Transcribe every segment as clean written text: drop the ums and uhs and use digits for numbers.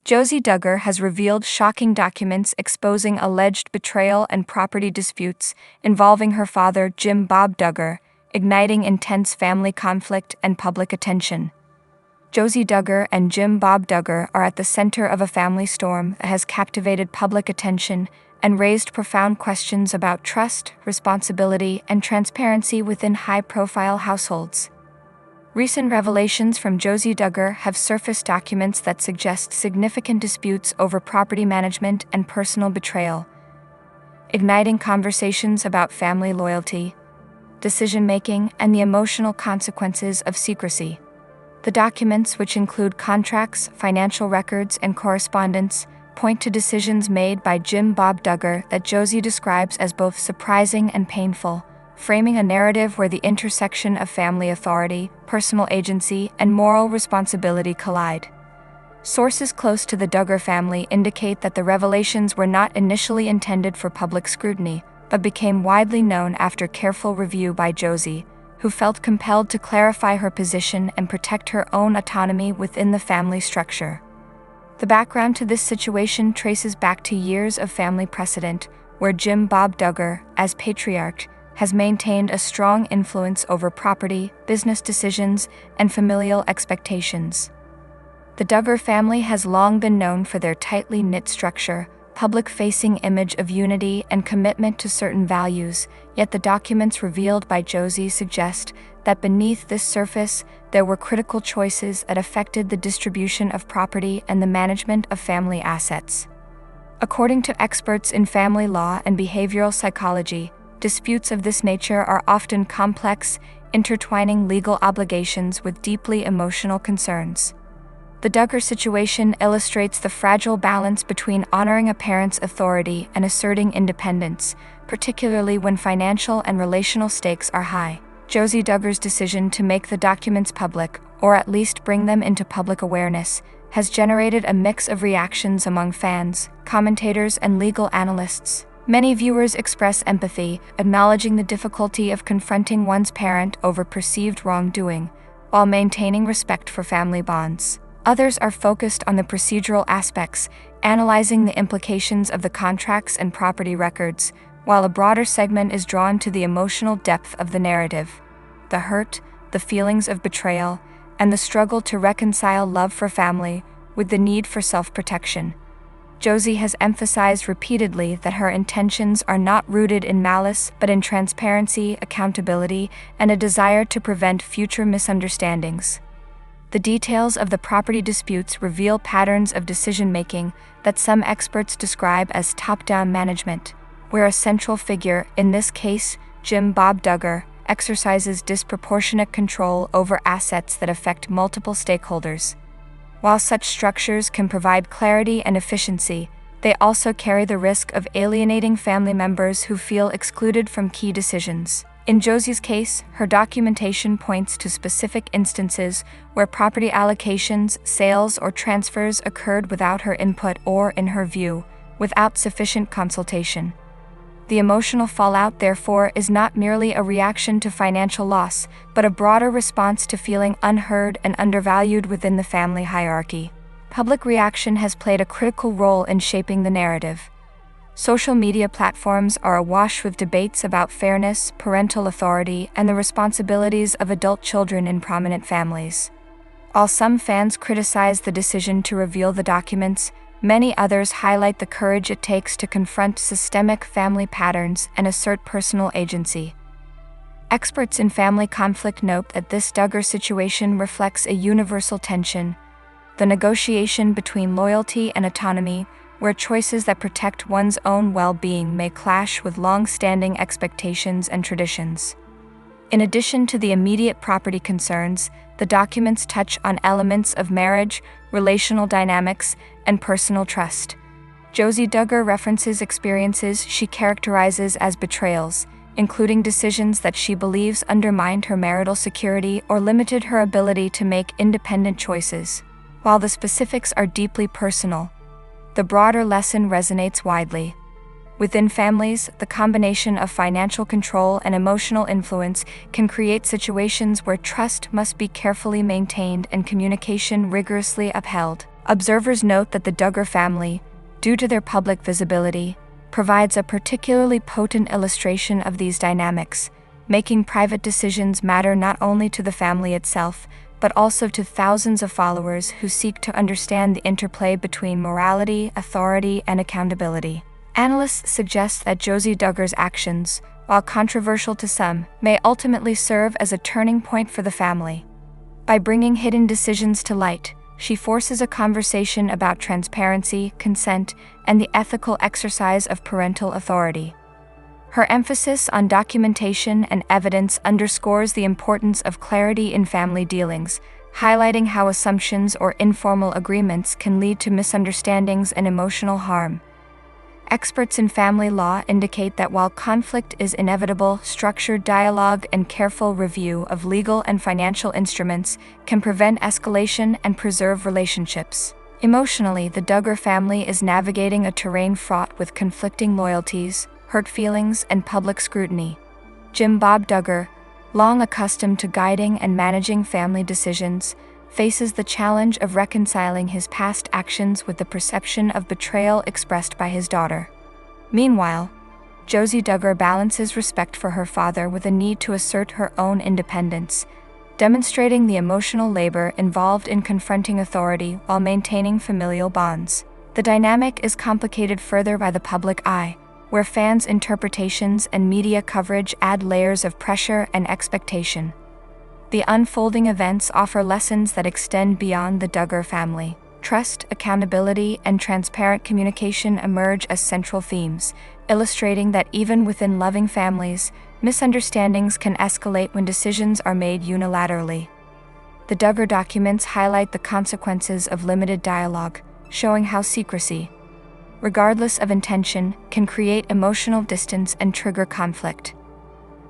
Josie Duggar has revealed shocking documents exposing alleged betrayal and property disputes involving her father, Jim Bob Duggar, igniting intense family conflict and public attention. Josie Duggar and Jim Bob Duggar are at the center of a family storm that has captivated public attention and raised profound questions about trust, responsibility, and transparency within high-profile households. Recent revelations from Josie Duggar have surfaced documents that suggest significant disputes over property management and personal betrayal, igniting conversations about family loyalty, decision-making, and the emotional consequences of secrecy. The documents, which include contracts, financial records, and correspondence, point to decisions made by Jim Bob Duggar that Josie describes as both surprising and painful, framing a narrative where the intersection of family authority, personal agency, and moral responsibility collide. Sources close to the Duggar family indicate that the revelations were not initially intended for public scrutiny, but became widely known after careful review by Josie, who felt compelled to clarify her position and protect her own autonomy within the family structure. The background to this situation traces back to years of family precedent, where Jim Bob Duggar, as patriarch, has maintained a strong influence over property, business decisions, and familial expectations. The Duggar family has long been known for their tightly knit structure, public-facing image of unity, and commitment to certain values, yet the documents revealed by Josie suggest that beneath this surface, there were critical choices that affected the distribution of property and the management of family assets. According to experts in family law and behavioral psychology, disputes of this nature are often complex, intertwining legal obligations with deeply emotional concerns. The Duggar situation illustrates the fragile balance between honoring a parent's authority and asserting independence, particularly when financial and relational stakes are high. Josie Duggar's decision to make the documents public, or at least bring them into public awareness, has generated a mix of reactions among fans, commentators, and legal analysts. Many viewers express empathy, acknowledging the difficulty of confronting one's parent over perceived wrongdoing, while maintaining respect for family bonds. Others are focused on the procedural aspects, analyzing the implications of the contracts and property records, while a broader segment is drawn to the emotional depth of the narrative, the hurt, the feelings of betrayal, and the struggle to reconcile love for family with the need for self-protection. Josie has emphasized repeatedly that her intentions are not rooted in malice but in transparency, accountability, and a desire to prevent future misunderstandings. The details of the property disputes reveal patterns of decision-making that some experts describe as top-down management, where a central figure, in this case Jim Bob Duggar, exercises disproportionate control over assets that affect multiple stakeholders. While such structures can provide clarity and efficiency, they also carry the risk of alienating family members who feel excluded from key decisions. In Josie's case, her documentation points to specific instances where property allocations, sales, or transfers occurred without her input or, in her view, without sufficient consultation. The emotional fallout, therefore, is not merely a reaction to financial loss, but a broader response to feeling unheard and undervalued within the family hierarchy. Public reaction has played a critical role in shaping the narrative. Social media platforms are awash with debates about fairness, parental authority, and the responsibilities of adult children in prominent families. While some fans criticize the decision to reveal the documents, many others highlight the courage it takes to confront systemic family patterns and assert personal agency. Experts in family conflict note that this Duggar situation reflects a universal tension, the negotiation between loyalty and autonomy, where choices that protect one's own well-being may clash with long-standing expectations and traditions. In addition to the immediate property concerns, the documents touch on elements of marriage, relational dynamics, and personal trust. Josie Duggar references experiences she characterizes as betrayals, including decisions that she believes undermined her marital security or limited her ability to make independent choices. While the specifics are deeply personal, the broader lesson resonates widely. Within families, the combination of financial control and emotional influence can create situations where trust must be carefully maintained and communication rigorously upheld. Observers note that the Duggar family, due to their public visibility, provides a particularly potent illustration of these dynamics, making private decisions matter not only to the family itself, but also to thousands of followers who seek to understand the interplay between morality, authority, and accountability. Analysts suggest that Josie Duggar's actions, while controversial to some, may ultimately serve as a turning point for the family. By bringing hidden decisions to light, she forces a conversation about transparency, consent, and the ethical exercise of parental authority. Her emphasis on documentation and evidence underscores the importance of clarity in family dealings, highlighting how assumptions or informal agreements can lead to misunderstandings and emotional harm. Experts in family law indicate that while conflict is inevitable, structured dialogue and careful review of legal and financial instruments can prevent escalation and preserve relationships. Emotionally, the Duggar family is navigating a terrain fraught with conflicting loyalties, hurt feelings, and public scrutiny. Jim Bob Duggar, long accustomed to guiding and managing family decisions, faces the challenge of reconciling his past actions with the perception of betrayal expressed by his daughter. Meanwhile, Josie Duggar balances respect for her father with a need to assert her own independence, demonstrating the emotional labor involved in confronting authority while maintaining familial bonds. The dynamic is complicated further by the public eye, where fans' interpretations and media coverage add layers of pressure and expectation. The unfolding events offer lessons that extend beyond the Duggar family. Trust, accountability, and transparent communication emerge as central themes, illustrating that even within loving families, misunderstandings can escalate when decisions are made unilaterally. The Duggar documents highlight the consequences of limited dialogue, showing how secrecy, regardless of intention, can create emotional distance and trigger conflict.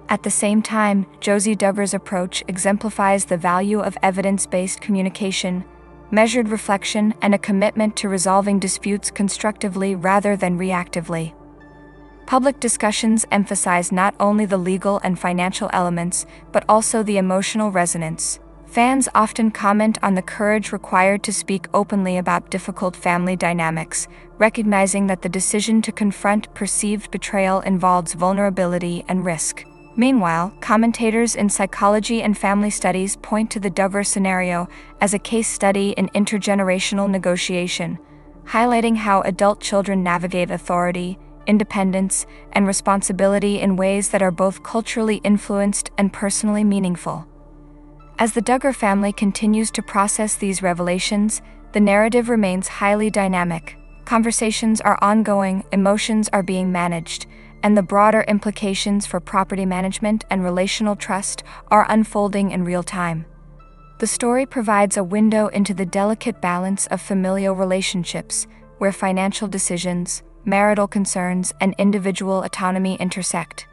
At the same time, Josie Duggar's approach exemplifies the value of evidence-based communication, measured reflection, and a commitment to resolving disputes constructively rather than reactively. Public discussions emphasize not only the legal and financial elements, but also the emotional resonance. Fans often comment on the courage required to speak openly about difficult family dynamics, recognizing that the decision to confront perceived betrayal involves vulnerability and risk. Meanwhile, commentators in psychology and family studies point to the Duggar scenario as a case study in intergenerational negotiation, highlighting how adult children navigate authority, independence, and responsibility in ways that are both culturally influenced and personally meaningful. As the Duggar family continues to process these revelations, the narrative remains highly dynamic. Conversations are ongoing, emotions are being managed, and the broader implications for property management and relational trust are unfolding in real time. The story provides a window into the delicate balance of familial relationships, where financial decisions, marital concerns, and individual autonomy intersect.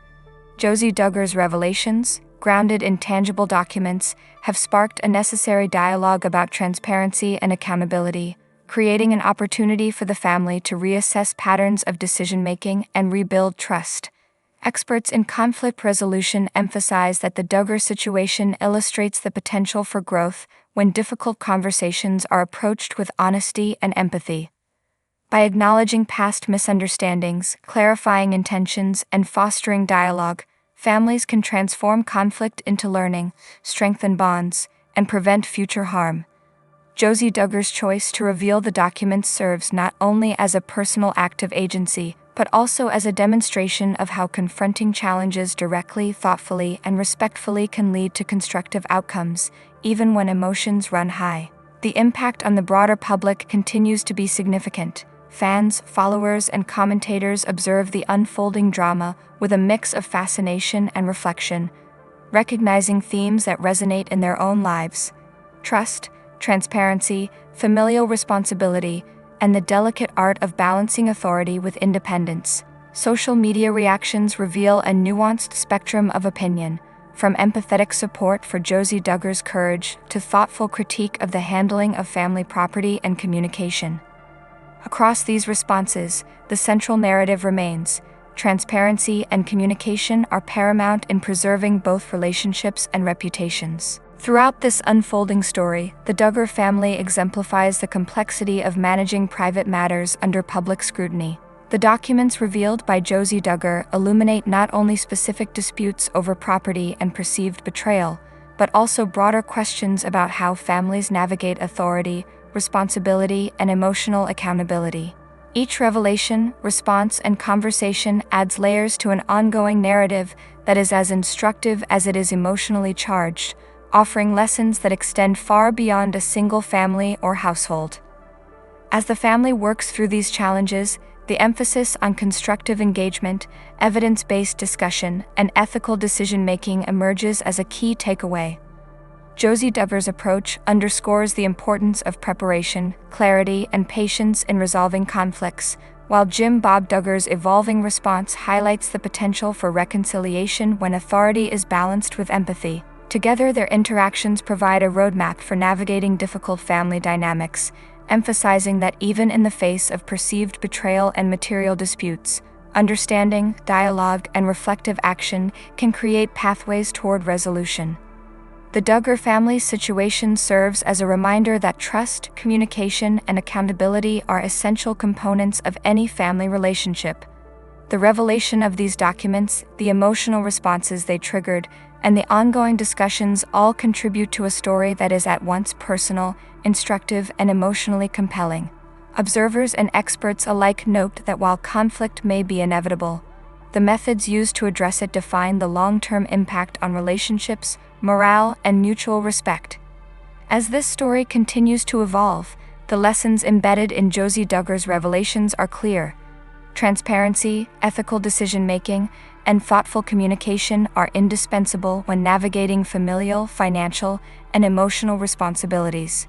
Josie Duggar's revelations, grounded in tangible documents, have sparked a necessary dialogue about transparency and accountability, creating an opportunity for the family to reassess patterns of decision-making and rebuild trust. Experts in conflict resolution emphasize that the Duggar situation illustrates the potential for growth when difficult conversations are approached with honesty and empathy. By acknowledging past misunderstandings, clarifying intentions, and fostering dialogue, families can transform conflict into learning, strengthen bonds, and prevent future harm. Josie Duggar's choice to reveal the documents serves not only as a personal act of agency, but also as a demonstration of how confronting challenges directly, thoughtfully, and respectfully can lead to constructive outcomes, even when emotions run high. The impact on the broader public continues to be significant. Fans, followers, and commentators observe the unfolding drama with a mix of fascination and reflection, recognizing themes that resonate in their own lives: trust, transparency, familial responsibility, and the delicate art of balancing authority with independence. Social media reactions reveal a nuanced spectrum of opinion, from empathetic support for Josie Duggar's courage to thoughtful critique of the handling of family property and communication. Across these responses, the central narrative remains: transparency and communication are paramount in preserving both relationships and reputations. Throughout this unfolding story, the Duggar family exemplifies the complexity of managing private matters under public scrutiny. The documents revealed by Josie Duggar illuminate not only specific disputes over property and perceived betrayal, but also broader questions about how families navigate authority, responsibility, and emotional accountability. Each revelation, response, and conversation adds layers to an ongoing narrative that is as instructive as it is emotionally charged, offering lessons that extend far beyond a single family or household. As the family works through these challenges, the emphasis on constructive engagement, evidence-based discussion, and ethical decision-making emerges as a key takeaway. Josie Duggar's approach underscores the importance of preparation, clarity, and patience in resolving conflicts, while Jim Bob Duggar's evolving response highlights the potential for reconciliation when authority is balanced with empathy. Together, their interactions provide a roadmap for navigating difficult family dynamics, emphasizing that even in the face of perceived betrayal and material disputes, understanding, dialogue, and reflective action can create pathways toward resolution. The Duggar family's situation serves as a reminder that trust, communication, and accountability are essential components of any family relationship. The revelation of these documents, the emotional responses they triggered, and the ongoing discussions all contribute to a story that is at once personal, instructive, and emotionally compelling. Observers and experts alike note that while conflict may be inevitable, the methods used to address it define the long-term impact on relationships, morale, and mutual respect. As this story continues to evolve, the lessons embedded in Josie Duggar's revelations are clear. Transparency, ethical decision-making, and thoughtful communication are indispensable when navigating familial, financial, and emotional responsibilities.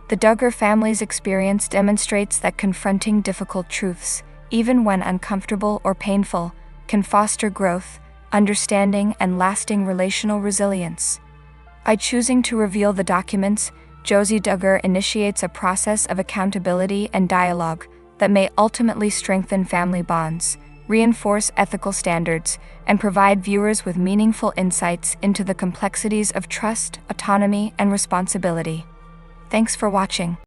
The Duggar family's experience demonstrates that confronting difficult truths, even when uncomfortable or painful, can foster growth, understanding, and lasting relational resilience. By choosing to reveal the documents, Josie Duggar initiates a process of accountability and dialogue that may ultimately strengthen family bonds, reinforce ethical standards, and provide viewers with meaningful insights into the complexities of trust, autonomy, and responsibility. Thanks for watching.